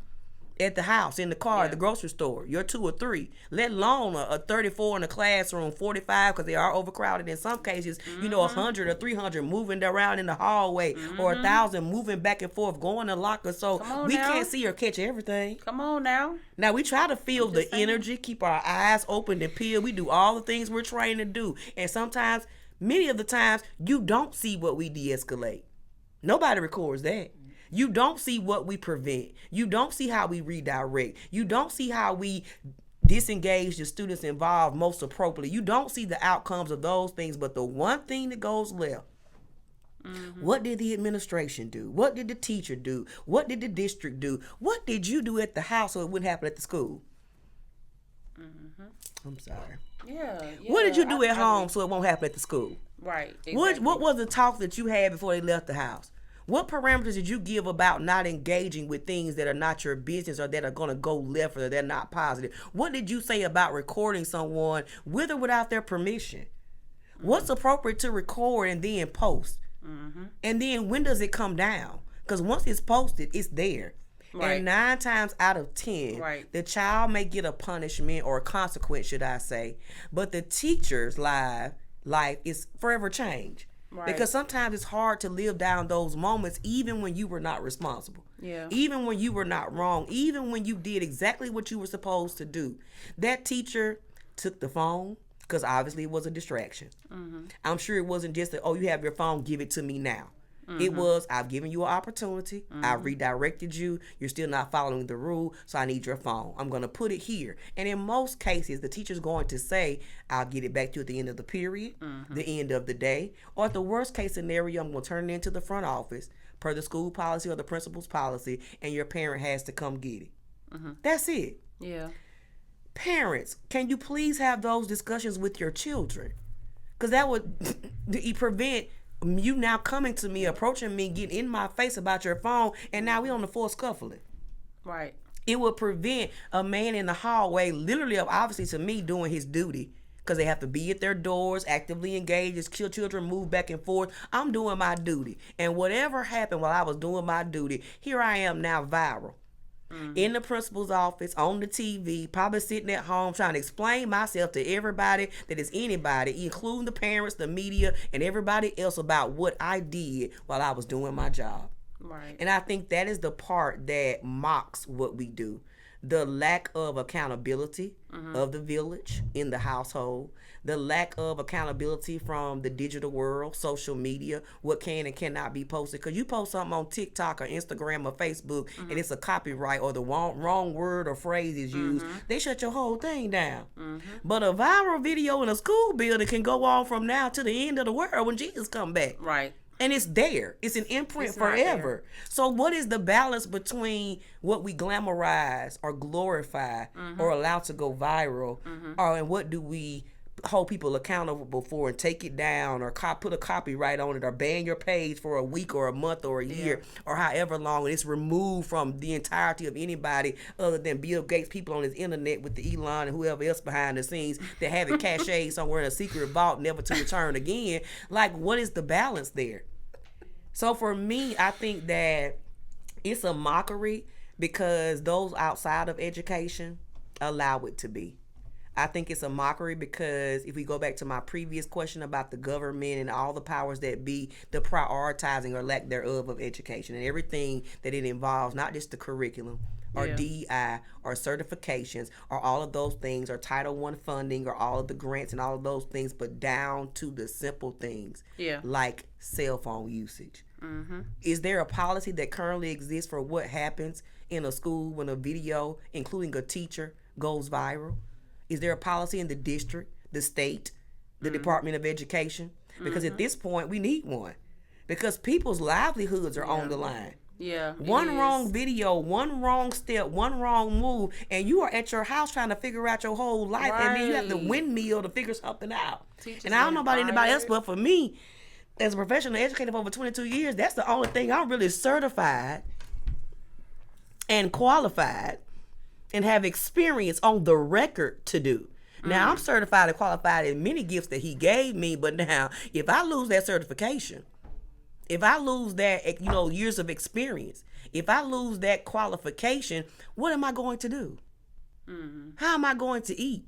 at the house, in the car, at the grocery store, your 2 or 3, let alone a 34 in the classroom, 45, because they are overcrowded in some cases, 100 or 300 moving around in the hallway, or 1,000 moving back and forth, going to lockers, so we can't see or catch everything. Come on now. Now, we try to feel the energy, keep our eyes open and peeled. We do all the things we're trained to do, and sometimes, many of the times, you don't see what we de-escalate. Nobody records that. You don't see what we prevent. You don't see how we redirect. You don't see how we disengage the students involved most appropriately. You don't see the outcomes of those things. But the one thing that goes left, what did the administration do? What did the teacher do? What did the district do? What did you do at the house so it wouldn't happen at the school? I'm sorry. Yeah. What did you do at home so it won't happen at the school? Right. Exactly. What was the talk that you had before they left the house? What parameters did you give about not engaging with things that are not your business or that are going to go left or they're not positive? What did you say about recording someone with or without their permission? What's appropriate to record and then post? And then when does it come down? Because once it's posted, it's there. Right. And 9 times out of 10, the child may get a punishment or a consequence, should I say. But the teacher's life is forever changed. Right. Because sometimes it's hard to live down those moments even when you were not responsible. Yeah. Even when you were not wrong. Even when you did exactly what you were supposed to do. That teacher took the phone because obviously it was a distraction. I'm sure it wasn't just that, you have your phone, give it to me now. It was, I've given you an opportunity. I've redirected you. You're still not following the rule, so I need your phone. I'm going to put it here. And in most cases, the teacher's going to say, I'll get it back to you at the end of the period, the end of the day. Or at the worst case scenario, I'm going to turn it into the front office per the school policy or the principal's policy, and your parent has to come get it. That's it. Yeah. Parents, can you please have those discussions with your children? Because that would prevent you now coming to me, approaching me, getting in my face about your phone, and now we on the floor scuffling. Right. It would prevent a man in the hallway, literally, obviously to me, doing his duty, because they have to be at their doors, actively engaged as children move back and forth. I'm doing my duty. And whatever happened while I was doing my duty, here I am now viral. In the principal's office, on the TV, probably sitting at home trying to explain myself to everybody that is anybody, including the parents, the media, and everybody else about what I did while I was doing my job. Right. And I think that is the part that mocks what we do. the lack of accountability of the village in the household, the lack of accountability from the digital world, social media, what can and cannot be posted. Because you post something on TikTok or Instagram or Facebook and it's a copyright or the wrong word or phrase is used, they shut your whole thing down. But a viral video in a school building can go on from now to the end of the world when Jesus come back. Right. And it's there. It's an imprint It's right forever. So what is the balance between what we glamorize or glorify or allow to go viral, and what do we hold people accountable for and take it down or put a copyright on it or ban your page for a week or a month or a year or however long, and it's removed from the entirety of anybody other than Bill Gates, people on his internet with the Elon and whoever else behind the scenes that have it cached somewhere in a secret vault never to return again. Like, what is the balance there? So for me, I think that it's a mockery because those outside of education allow it to be. I think it's a mockery because if we go back to my previous question about the government and all the powers that be, the prioritizing or lack thereof of education and everything that it involves, not just the curriculum or DEI or certifications or all of those things or Title I funding or all of the grants and all of those things, but down to the simple things like cell phone usage. Is there a policy that currently exists for what happens in a school when a video, including a teacher, goes viral? Is there a policy in the district, the state, the Department of Education? Because at this point, we need one. Because people's livelihoods are on the line. Yeah. One wrong video, one wrong step, one wrong move, and you are at your house trying to figure out your whole life, and then you have to windmill to figure something out. And I don't know about anybody else, but for me, as a professional educator for over 22 years, that's the only thing I'm really certified and qualified and have experience on the record to do. Now, I'm certified and qualified in many gifts that he gave me, but now, if I lose that certification, if I lose that, years of experience, if I lose that qualification, what am I going to do? How am I going to eat?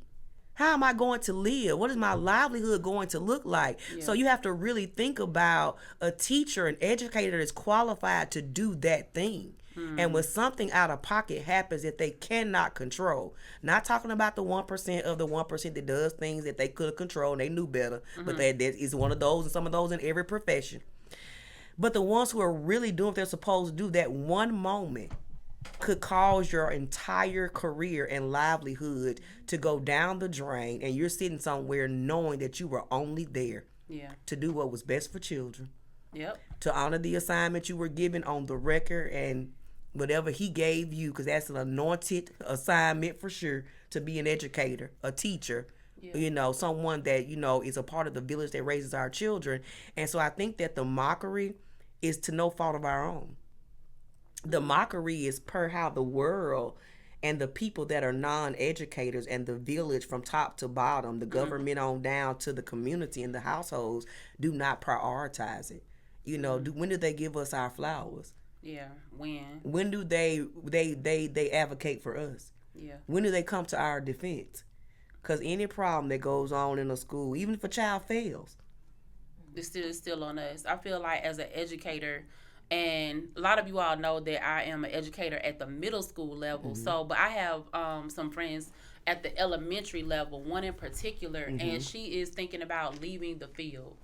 How am I going to live? What is my livelihood going to look like? So you have to really think about a teacher, an educator that's qualified to do that thing. And when something out of pocket happens that they cannot control, not talking about the 1% of the 1% that does things that they could have controlled and they knew better, but that is one of those and some of those in every profession. But the ones who are really doing what they're supposed to do, that one moment could cause your entire career and livelihood to go down the drain, and you're sitting somewhere knowing that you were only there to do what was best for children, to honor the assignment you were given on the record and whatever he gave you, because that's an anointed assignment for sure, to be an educator, a teacher, someone that, is a part of the village that raises our children. And so I think that the mockery is to no fault of our own. The mockery is per how the world and the people that are non-educators and the village from top to bottom, the government on down to the community and the households, do not prioritize it. When do they give us our flowers? Yeah, when? When do they advocate for us? Yeah. When do they come to our defense? Because any problem that goes on in a school, even if a child fails, it's still on us. I feel like as an educator, and a lot of you all know that I am an educator at the middle school level. So, but I have some friends at the elementary level, one in particular, and she is thinking about leaving the field.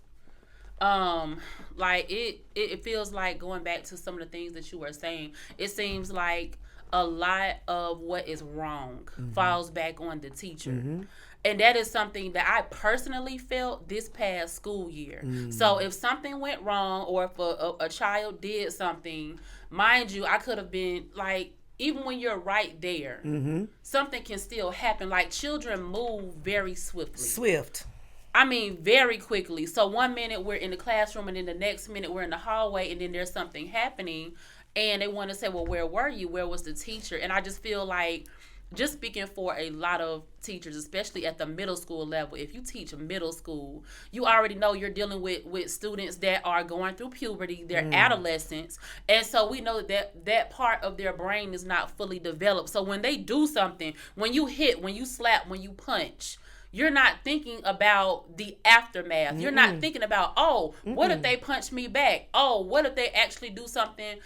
Like it feels like, going back to some of the things that you were saying, it seems like a lot of what is wrong falls back on the teacher. And that is something that I personally felt this past school year. So if something went wrong, or if a child did something, mind you, I could have been like, even when you're right there, something can still happen. Like, children move very swiftly. I mean, very quickly. So one minute we're in the classroom, and then the next minute we're in the hallway, and then there's something happening, and they want to say, well, where were you? Where was the teacher? And I just feel like, just speaking for a lot of teachers, especially at the middle school level, if you teach middle school, you already know you're dealing with students that are going through puberty, they're adolescents. And so we know that part of their brain is not fully developed. So when they do something, when you hit, when you slap, when you punch, you're not thinking about the aftermath. You're not thinking about, what if they punch me back? Oh, what if they actually do something,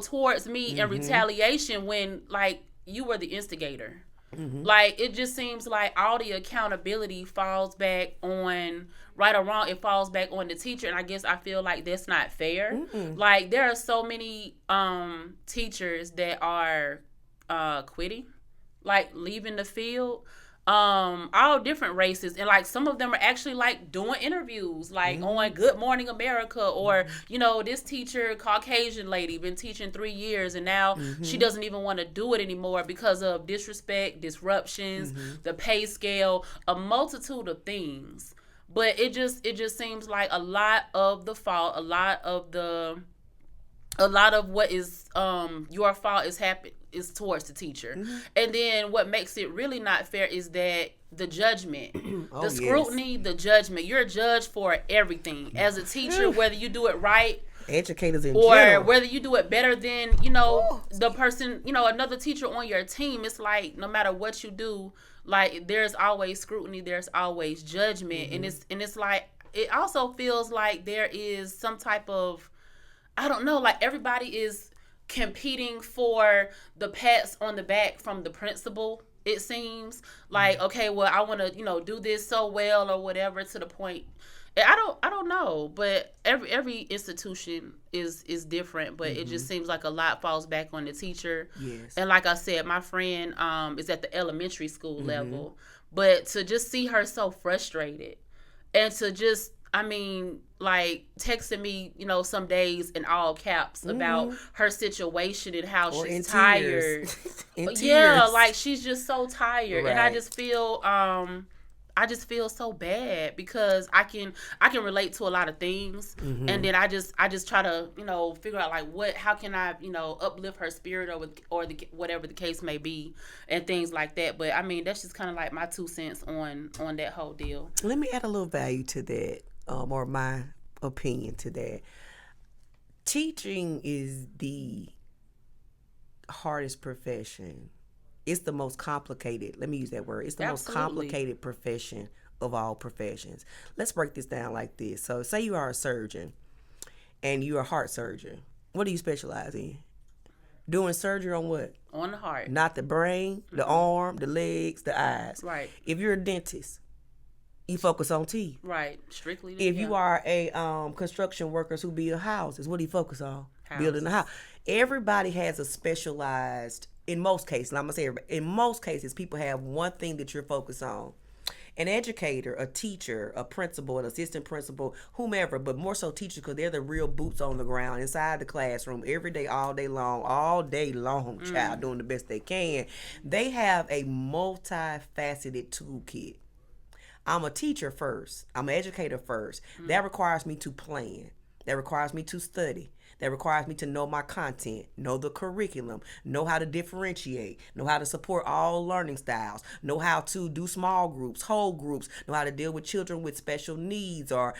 towards me in retaliation, when, like, you were the instigator. Like, it just seems like all the accountability falls back on, right or wrong, it falls back on the teacher. And I guess I feel like that's not fair. Like, there are so many teachers that are quitting, like leaving the field, all different races, and like some of them are actually like doing interviews like on Good Morning America, or this teacher, Caucasian lady, been teaching 3 years and now she doesn't even want to do it anymore because of disrespect, disruptions, the pay scale, a multitude of things. But it just seems like a lot of the fault, a lot of what is your fault is towards the teacher. And then what makes it really not fair is that the judgment, the scrutiny, the judgment. You're judged for everything as a teacher, whether you do it right, educators in or general, whether you do it better than the person, another teacher on your team. It's like no matter what you do, like there's always scrutiny, there's always judgment, and it's like it also feels like there is some type of, I don't know, like everybody is competing for the pats on the back from the principal. It seems like, okay, well, I want to do this so well or whatever, to the point. I don't know, but every institution is different, but it just seems like a lot falls back on the teacher. Yes. And like I said, my friend is at the elementary school level, but to just see her so frustrated, and to just, like texting me, some days in all caps about her situation and how or she's tired. Yeah, like she's just so tired, and I just feel so bad because I can relate to a lot of things, and then I just try to figure out like how can I uplift her spirit or whatever the case may be, and things like that. But that's just kind of like my 2 cents on that whole deal. Let me add a little value to that, or my opinion to that. Teaching is the hardest profession. It's the most complicated. Let me use that word. It's the most complicated profession of all professions. Let's break this down like this. So say you are a surgeon and you're a heart surgeon. What do you specialize in? Doing surgery on what? On the heart. Not the brain, the arm, the legs, the eyes. Right. If you're a dentist, you focus on teeth. Right. Strictly. If you are a construction workers who build houses, what do you focus on? Houses. Building a house. Everybody has a specialized, in most cases, I'm going to say in most cases, people have one thing that you're focused on. An educator, a teacher, a principal, an assistant principal, whomever, but more so teachers, because they're the real boots on the ground inside the classroom every day, all day long, child, doing the best they can. They have a multifaceted toolkit. I'm a teacher first. I'm an educator first. That requires me to plan. That requires me to study. That requires me to know my content, know the curriculum, know how to differentiate, know how to support all learning styles, know how to do small groups, whole groups, know how to deal with children with special needs, or,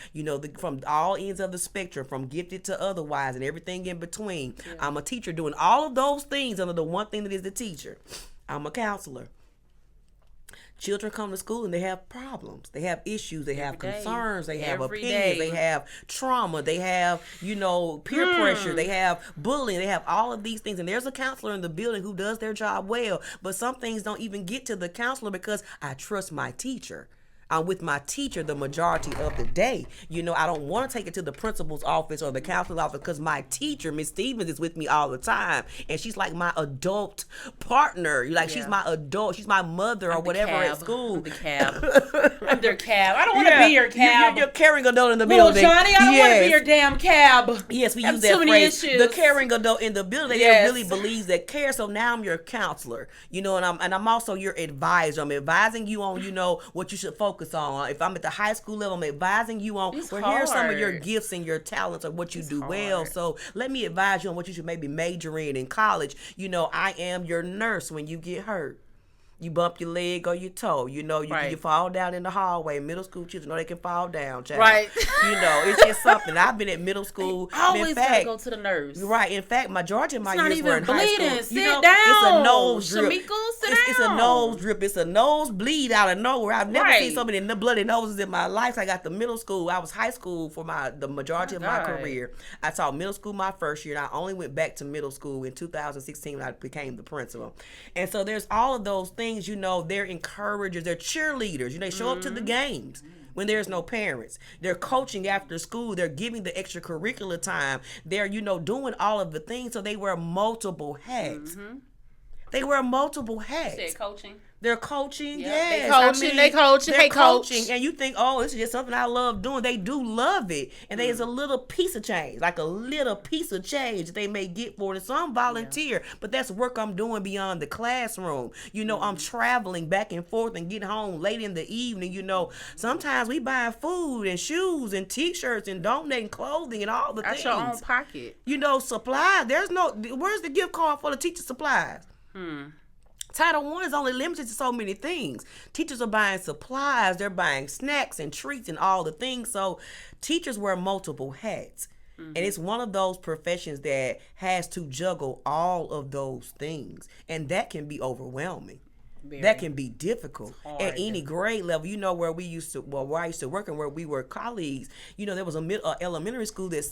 from all ends of the spectrum, from gifted to otherwise, and everything in between. Yeah. I'm a teacher doing all of those things under the one thing that is the teacher. I'm a counselor. Children come to school and they have problems. They have issues. They have concerns. They have opinions. They have trauma. They have, peer pressure. They have bullying. They have all of these things. And there's a counselor in the building who does their job well. But some things don't even get to the counselor because I trust my teacher. I'm with my teacher the majority of the day. I don't want to take it to the principal's office or the counselor's office because my teacher, Miss Stevens, is with me all the time. And she's like my adult partner. She's my adult. She's my mother or whatever at school. I'm the cab. I'm their cab. I don't want to be your cab. You're caring adult in the Little building. Johnny, I don't want to be your damn cab. Yes, we use that phrase. The caring adult in the building. They really believes that care. So now I'm your counselor. And I'm also your advisor. I'm advising you on, what you should focus on. If I'm at the high school level, I'm advising you on, here are some of your gifts and your talents of what you do well. So let me advise you on what you should maybe major in college. I am your nurse when you get hurt. You bump your leg or your toe. You know, you fall down in the hallway. Middle school children know they can fall down, child. Right. You know, it's just something. I've been at middle school. Always gotta go to the nurse. Right. In fact, majority of my years even were in high school. Sit down. It's a nose drip. Shamika, sit It's a nose drip. It's a nose bleed out of nowhere. I've never seen so many bloody noses in my life. I got the middle school. I was high school for the majority of my career. I taught middle school my first year, and I only went back to middle school in 2016 when I became the principal. And so there's all of those things, you know, they're encouragers, they're cheerleaders. You know, they show up to the games when there's no parents. They're coaching after school. They're giving the extracurricular time. They're, you know, doing all of the things. So they wear multiple hats. They wear multiple hats. You said coaching. They're coaching, yes. They coaching. Hey, coach. And you think, oh, this is just something I love doing. They do love it. And there's a little piece of change, like a little piece of change they may get for it. And some volunteer, but that's work I'm doing beyond the classroom. You know, I'm traveling back and forth and getting home late in the evening. You know, sometimes we buying food and shoes and T-shirts and donating clothing and all the things. Out your own pocket. You know, supplies. Where's the gift card for the teacher supplies? Title I is only limited to so many things. Teachers are buying supplies, they're buying snacks and treats and all the things. So teachers wear multiple hats. And it's one of those professions that has to juggle all of those things. And that can be overwhelming. That can be difficult at any grade level. You know, where I used to work and where we were colleagues, you know, there was a elementary school that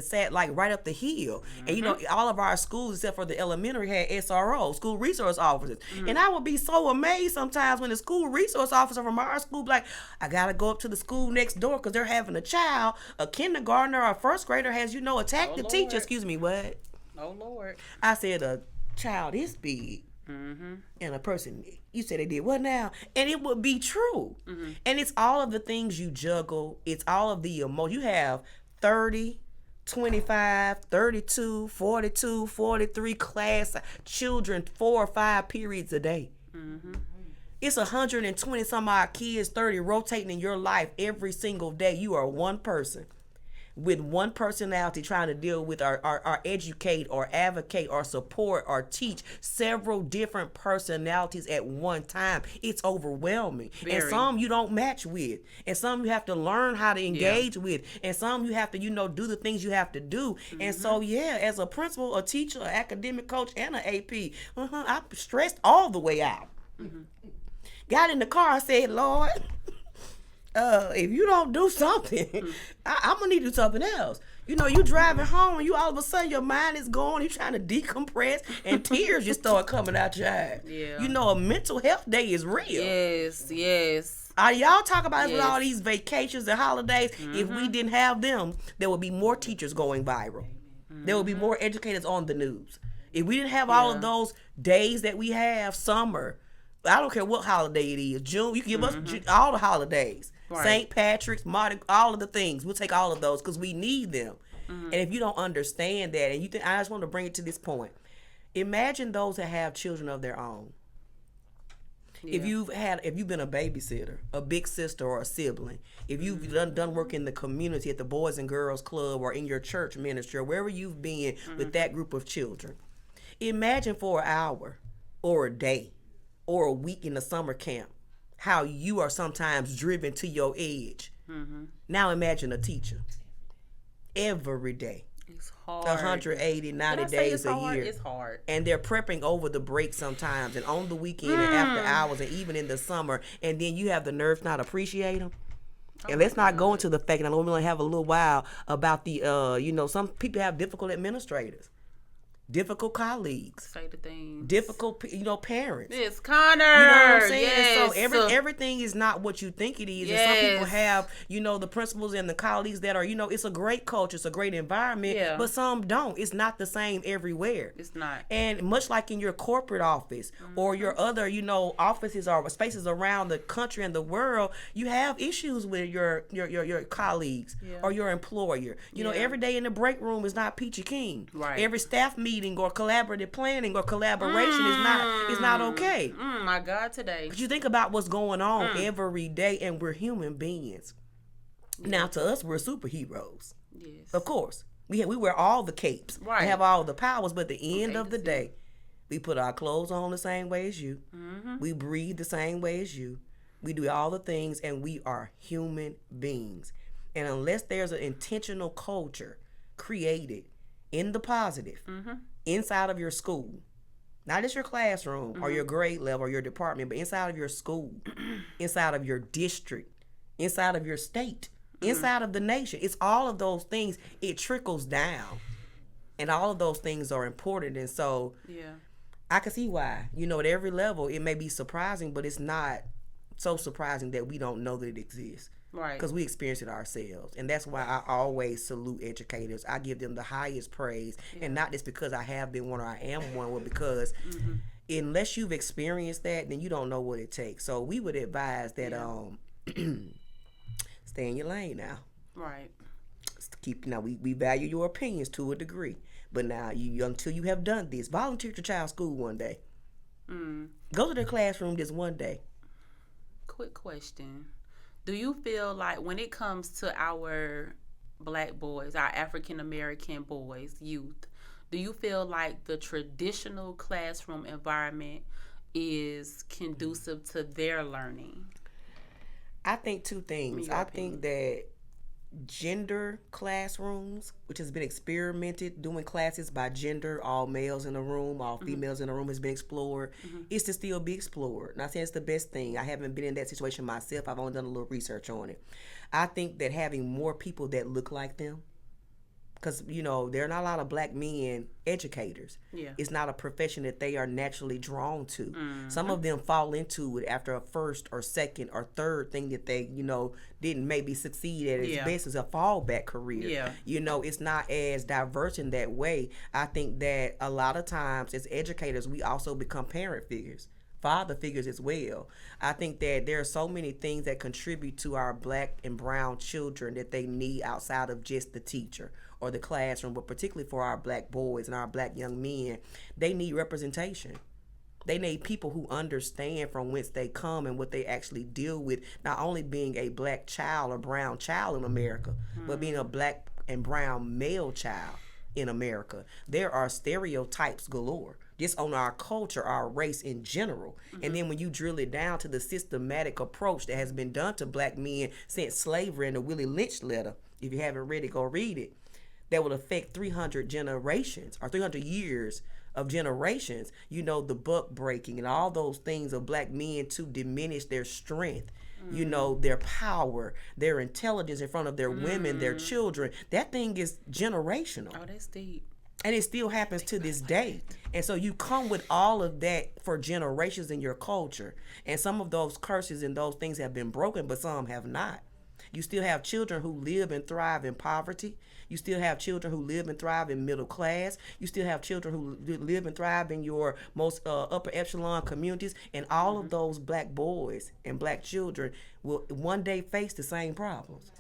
sat like right up the hill. And, you know, all of our schools, except for the elementary, had SRO, school resource officers. And I would be so amazed sometimes when the school resource officer from our school be like, I got to go up to the school next door because they're having a kindergartner or a first grader has, you know, attacked the teacher. Excuse me, what? Oh, Lord. I said a child is big. And a person, you said they did what now? And it would be true. And it's all of the things you juggle. It's all of the emotion. You have 30, 25, 32, 42, 43 class children 4 or 5 periods a day. It's 120 some odd kids, 30 rotating in your life every single day. You are one person with one personality trying to deal with or educate or advocate or support or teach several different personalities at one time. It's overwhelming. And some you don't match with. And some you have to learn how to engage with. And some you have to, you know, do the things you have to do. And so, as a principal, a teacher, an academic coach, and an AP, I stressed all the way out. Got in the car, I said, Lord, if you don't do something, I'm gonna need to do something else. You know, you driving home and you all of a sudden your mind is going, you trying to decompress and tears just start coming out your eyes. You know, a mental health day is real. Yes. Y'all talk about with all these vacations and holidays. If we didn't have them, there would be more teachers going viral. There would be more educators on the news. If we didn't have all of those days that we have, summer, I don't care what holiday it is, June, you can give us all the holidays. St. Patrick's, Mardi, all of the things. We'll take all of those because we need them. And if you don't understand that, and you think, I just want to bring it to this point. Imagine those that have children of their own. If you've been a babysitter, a big sister or a sibling, if you've done work in the community at the Boys and Girls Club or in your church ministry or wherever you've been with that group of children, imagine for an hour or a day or a week in the summer camp how you are sometimes driven to your edge. Now imagine a teacher every day. It's hard. 180, 90 days a year. It's hard. And they're prepping over the break sometimes and on the weekend and after hours and even in the summer. And then you have the nerve not appreciate them. And let's not go into the fact, and I know we're going to have a little while about the, some people have difficult administrators. Difficult colleagues. Say the things. Difficult, parents. Miss Connor. You know what I'm saying? Yes. So everything is not what you think it is. Yes. And some people have, the principals and the colleagues that are, it's a great culture, it's a great environment, but some don't. It's not the same everywhere. It's not. And much like in your corporate office or your other, offices or spaces around the country and the world, you have issues with your colleagues or your employer. Every day in the break room is not peachy keen. Right. Every staff meeting or collaborative planning or collaboration is not okay. My God, today. But you think about what's going on every day, and we're human beings. Now, to us, we're superheroes. Yes. Of course. We wear all the capes. Right. We have all the powers, but at the end of the day, We put our clothes on the same way as you. We breathe the same way as you. We do all the things, and we are human beings. And unless there's an intentional culture created in the positive inside of your school, not just your classroom or your grade level or your department, but inside of your school, inside of your district, inside of your state, inside of the nation. It's all of those things. It trickles down. And all of those things are important. And so I can see why, at every level it may be surprising, but it's not so surprising that we don't know that it exists. Right. Because we experience it ourselves. And that's why I always salute educators. I give them the highest praise. And not just because I have been one or I am one, but because unless you've experienced that, then you don't know what it takes. So we would advise that stay in your lane now. Right. We value your opinions to a degree. But now, until you have done this, volunteer at your child's school one day. Go to their classroom just one day. Quick question. Do you feel like when it comes to our black boys, our African American boys, youth, do you feel like the traditional classroom environment is conducive to their learning? I think two things. I think that gender classrooms, which has been experimented, doing classes by gender, all males in a room, all females in a room, has been explored. It's to still be explored. Not saying it's the best thing. I haven't been in that situation myself. I've only done a little research on it. I think that having more people that look like them, because, there are not a lot of black men educators. Yeah. It's not a profession that they are naturally drawn to. Some of them fall into it after a first or second or third thing that they, didn't maybe succeed at as best as a fallback career. Yeah. It's not as diverse in that way. I think that a lot of times as educators, we also become parent figures. Father figures as well. I think that there are so many things that contribute to our black and brown children that they need outside of just the teacher or the classroom, but particularly for our black boys and our black young men, they need representation. They need people who understand from whence they come and what they actually deal with, not only being a black child or brown child in America, but being a black and brown male child in America. There are stereotypes galore just on our culture, our race in general. And then when you drill it down to the systematic approach that has been done to black men since slavery and the Willie Lynch letter, if you haven't read it, go read it, that will affect 300 generations or 300 years of generations, the buck breaking and all those things of black men to diminish their strength, their power, their intelligence in front of their women, their children. That thing is generational. Oh, that's deep. And it still happens to this day. And so you come with all of that for generations in your culture. And some of those curses and those things have been broken, but some have not. You still have children who live and thrive in poverty. You still have children who live and thrive in middle class. You still have children who live and thrive in your most upper echelon communities. And all of those black boys and black children will one day face the same problems.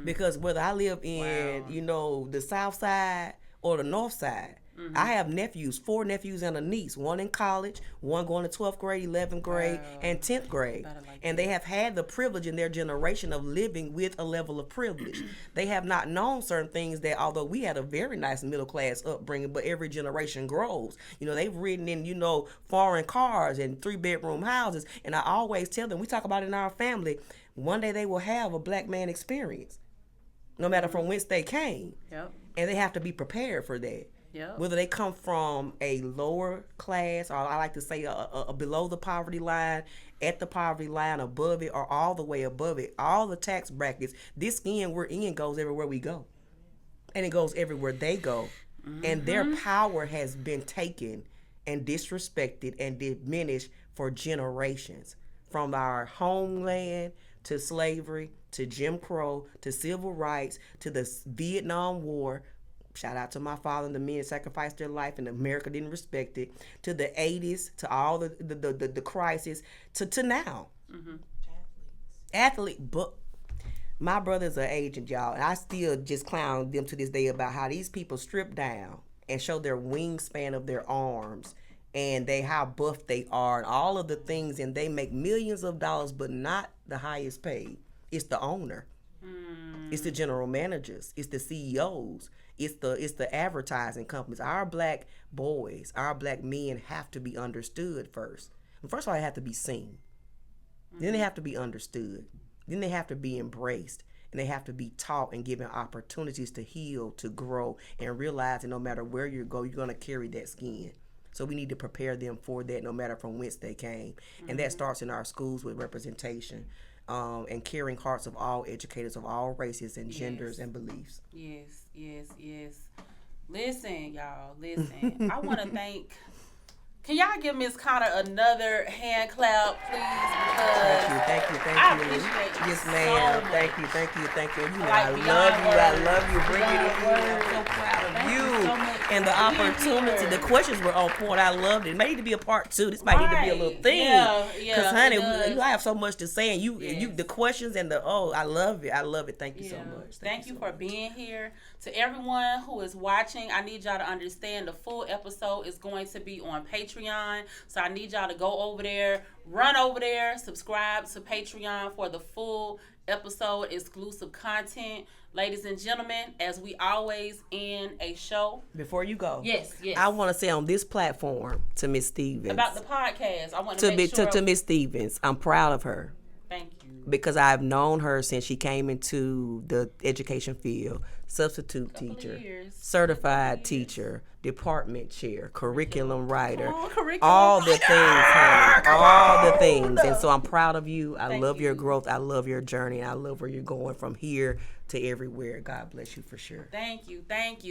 Because whether I live in, the south side or the north side, I have nephews, 4 nephews and a niece, one in college, one going to 12th grade, 11th grade, and 10th grade. And they have had the privilege in their generation of living with a level of privilege. They have not known certain things that, although we had a very nice middle class upbringing, but every generation grows. They've ridden in, foreign cars and 3-bedroom houses. And I always tell them, we talk about it in our family, one day they will have a black man experience, no matter from whence they came. Yep. And they have to be prepared for that. Yep. Whether they come from a lower class, or I like to say a below the poverty line, at the poverty line, above it, or all the way above it, all the tax brackets, this skin we're in goes everywhere we go. And it goes everywhere they go. And their power has been taken and disrespected and diminished for generations. From our homeland to slavery, to Jim Crow, to civil rights, to the Vietnam War. Shout out to my father and the men that sacrificed their life and America didn't respect it. To the 80s, to all the crisis, to now. Athlete, but my brother's an agent, y'all, and I still just clown them to this day about how these people strip down and show their wingspan of their arms and how buff they are and all of the things, and they make millions of dollars, but not the highest paid. It's the owner. It's the general managers. It's the CEOs. It's the advertising companies. Our black boys, our black men have to be understood first. First of all, they have to be seen. Then they have to be understood. Then they have to be embraced. And they have to be taught and given opportunities to heal, to grow, and realize that no matter where you go, you're going to carry that skin. So we need to prepare them for that no matter from whence they came. And that starts in our schools with representation and caring hearts of all educators of all races and genders and beliefs. Yes. Listen, y'all, listen. I want to thank... Can y'all give Miss Connor another hand clap, please? Because thank you. I appreciate you. Yes, ma'am. So thank you. You know, Like, I love you. Bring it in. Beyond I'm so proud of Thank you. you so much And the for being opportunity. here. The questions were on point. I loved it. It may need to be a part 2. This might need to be a little thing. Yeah, Because, honey, it does. I have so much to say. And you, Yes. the questions and I love it. Thank you so much. Thank you so for much. being here. To everyone who is watching, I need y'all to understand the full episode is going to be on Patreon. So I need y'all to go over there, run over there, subscribe to Patreon for the full episode exclusive content. Ladies and gentlemen, as we always end a show. Before you go. Yes. I want to say on this platform to Miss Stevens. About the podcast, I want to make sure. To Miss Stevens, I'm proud of her. Thank you. Because I've known her since she came into the education field. Substitute teacher, certified teacher, department chair, curriculum writer, all the things, honey, all the things. And so I'm proud of you. I love your growth. I love your journey. I love where you're going from here to everywhere. God bless you for sure. Thank you.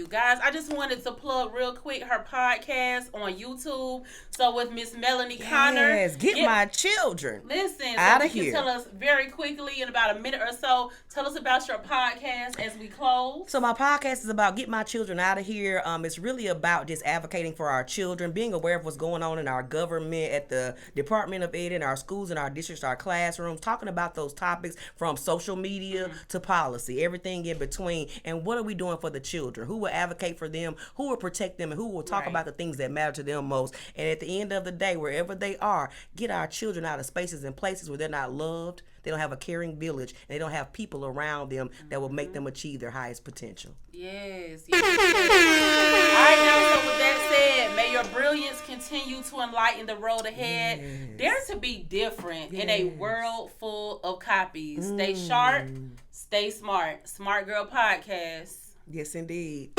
Guys, I just wanted to plug real quick her podcast on YouTube. So with Miss Melanie Connor. Yes, get my children. Listen, out so of you here. can tell us very quickly in about a minute or so. Tell us about your podcast as we close. So my podcast is about Get My Children Out of Here. It's really about just advocating for our children, being aware of what's going on in our government, at the Department of Ed, in our schools, in our districts, our classrooms, talking about those topics from social media to policy, everything in between. And what are we doing for the children? Who will advocate for them? Who will protect them? And who will talk about the things that matter to them most? And at the end of the day, wherever they are, get our children out of spaces and places where they're not loved. They don't have a caring village, and they don't have people around them that will make them achieve their highest potential. Yes. All right, now, so with that said, may your brilliance continue to enlighten the road ahead. Dare to be different in a world full of copies. Stay sharp, stay smart. Smart Girl Podcast. Yes, indeed.